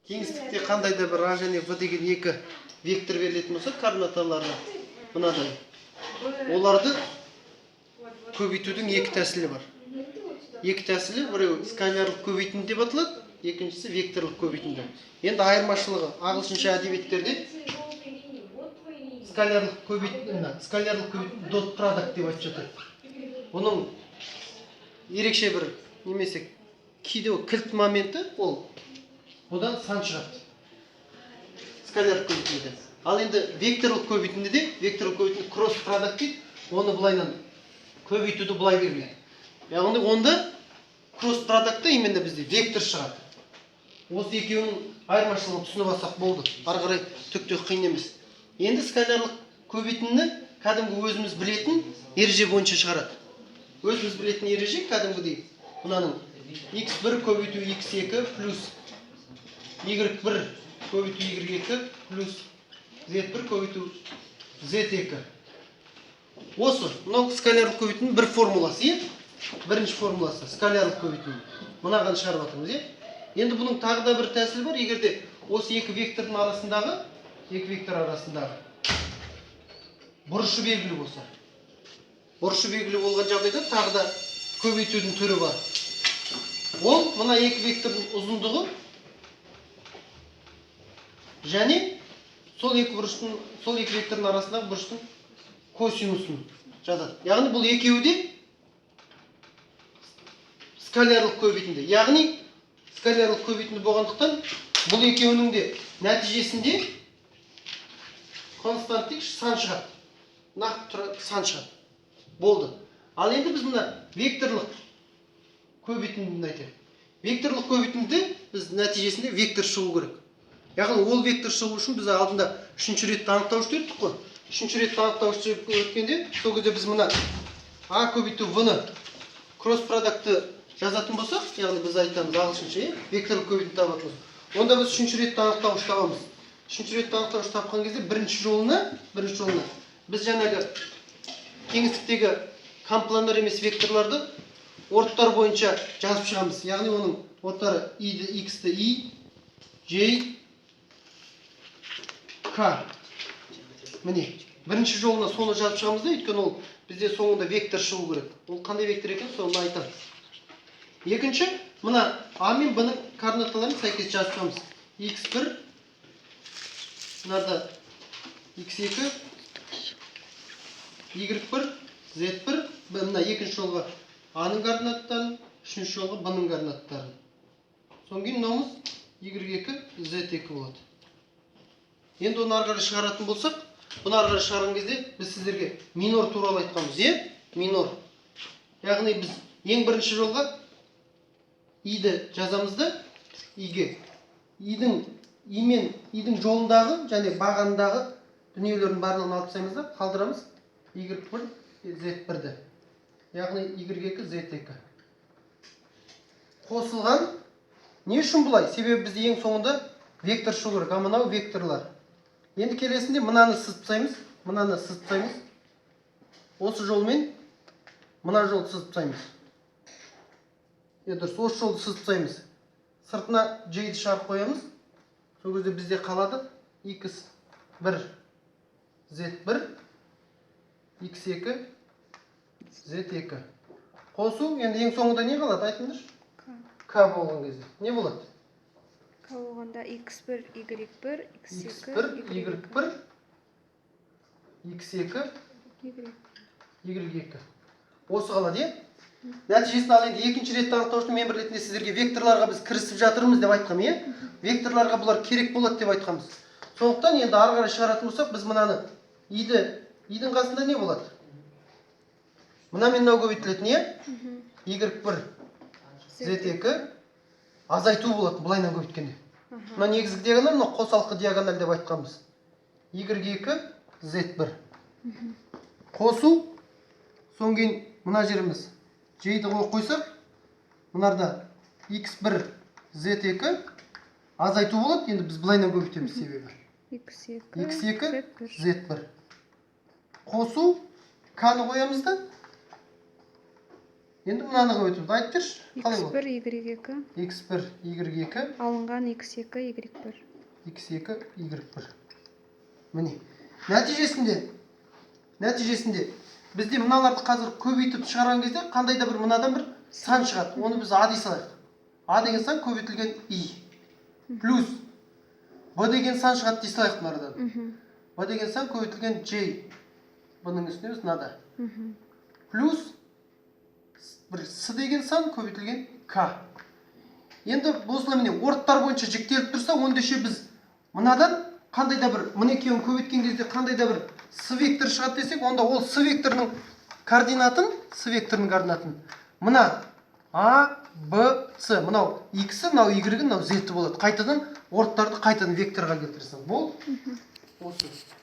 Кеңістікте қандай да бір А және В деген екі вектор берілетін болса, координаталарына мынадай. Оларды көбейтудің екі тәсілі бар. Екі тәсілі, біреу скалярлық көбейтінді деп аталады, екіншісі векторлық көбейтінді. Енді айырмашылығы ағылшынша әдебиеттерде скалярлық көбейтінді dot product деп айтып жатады. Бұның ерекше бір немесе кейде кілт моменті ол одан сан шығады. Скалярлық көбейтінді. Ал енді векторлық көбейтінді де, векторлық көбейтінді кросс продакт дейді, оны былайнан көбейтуді былай бермейді. Яғни онда кросс продактта именно бізде вектор шығады. Осы екеуінің айырмашылығын түсініп алсақ болды. Ары қарай түк қиын емес. Енді скалярлық көбейтінді кәдімгі өзіміз білетін ереже бойынша шығарады. Өзіміз білетін ереже кәдімгідей мынаның x1 көбейту x2 плюс y1 көбейту y2 плюс z1 көбейту z2. Осы, мынау скалярлық көбейтудің бір формуласы, бірінші формуласы скалярлық көбейту. Мынаған шығарып жатырмыз, Енді бұның тағы да бір тәсілі бар. Егерде осы екі вектордың арасындағы бұрышы белгілі болса, бұрышы белгілі болған жағдайда тағы да көбейтудің түрі бар. Ол мына екі вектордың ұзындығы және сол екі вектордың арасындағы бұрыштың косинусын жазады. Яғни бұл екеуі де скалярлық көбейтінді. Яғни скалярлық көбейтінді болғандықтан бұл екеуінің де нәтижесінде константтық сан шығады. Нақты сан шығады. Болды. Ал енді біз мына векторлық көбейтіндіні айтайық. Векторлық көбейтінді біз нәтижесінде вектор шығу керек. Яғни ол вектор шығу үшін біз алдында үшінші ретті анықтауыш өттік қой. Үшінші ретті анықтауыш өткенде, сол кезде біз мына А көбейту В-ны кросс продакты жазатын болсақ, яғни біз айтамыз ағылшынша, векторлық көбейтінді табатынбыз. Онда біз үшінші ретті анықтауыш табамыз. Үшінші ретті анықтауыш тапқан кезде бірінші жолына біз жаңағы кеңістіктегі компландар емес векторларды орттар бойынша жазып шығамыз. Яғни оның орттары x-ті i, j, k. Міне, бірінші жолына соны жазып шығамыз да, өйткені ол бізде соңында вектор шығу керек. Ол қандай вектор екен, соны айтамыз. Екінші, мына А мен Б-ның координаталарын сәйкес жазып шығамыз. x1, мынада x2, y1, z1, мына екінші жолға А-ның координаттарын, үшінші жолға Б-ның координаттарын. Соң кейін мынауымыз y2, z2 болады. Енді оны ары қарай шығаратын болсақ, бұны ары қарай шығарған кезде біз сіздерге минор туралы айтқанбыз, минор. Яғни біз ең бірінші жолға i-ді жазамыз да, i-ге. i-дің жолындағы және бағандағы дүниелердің барлығын алып тастаймыз да, қалдырамыз y1, z1-ді. Яғни y2, z2. Қосылған не үшін бұлай? Себебі бізде ең соңында вектор шығу керек, а мынау векторлар. Енді келесінде мынаны сызып Осы жолмен мына жолды сызып Дұрыс, осы жолды сызып Сыртына j-ді шығарып қоямыз. Сол кезде бізде қалады x1, z1, x2, z2. Қосу, енді ең соңында не қалады? Айтыңдаршы? К болған кезде. Не болады? К болғанда x1, y1, x1, y1, x2, y2. Осы қалады, Нәтижесін ал енді екінші ретті анықтауыштың мен бір ретінде сіздерге векторларға біз кірісіп жатырмыз деп айтқам, Векторларға бұлар керек болады деп айтқанбыз. Сондықтан енді ары қарай шығаратын болсақ, біз мынаны i-дің қасында не болады? Мына мен мынау көбейтілетін, y1, z2 азайту болады былайнан көбейткенде. Мына негізгі диагональ, мына қосалқы диагональ деп айтқанбыз. y2, z1. Қосу, соң кейін мына жеріміз j-ді қойсақ, мынарда x1, z2 азайту болады, енді біз былайнан көбейтеміз себебі. x2, z1. Қосу, k-ны қоямыз да, Енді мынаны қойып өтіп айтып берші. Қалай x1 y2 x1 y2 алынған x2 y1 x2 y1. Міне. Нәтижесінде бізде мыналарды қазір көбейтіп шығарған кезде қандай да бір мынадан бір сан шығады. Оны біз а дей салайық. А деген сан көбейтілген и. Плюс б деген сан шығады дей салайық мынадан. Б деген сан көбейтілген j. Бұның үстіне біз мынада. Плюс бір с деген сан көбейтілген к. Енді осылай міне орттар бойынша жіктеліп тұрса, ондеше біз мынадан қандай да бір мына екеуін көбейткен кезде қандай да бір с вектор шығады десек, онда ол с векторының координатын мына а, б, с, мынау x, мынау y, мынау z болады. Қайтадан орттарды қайтадан векторға келтірсең. Бол. Осы.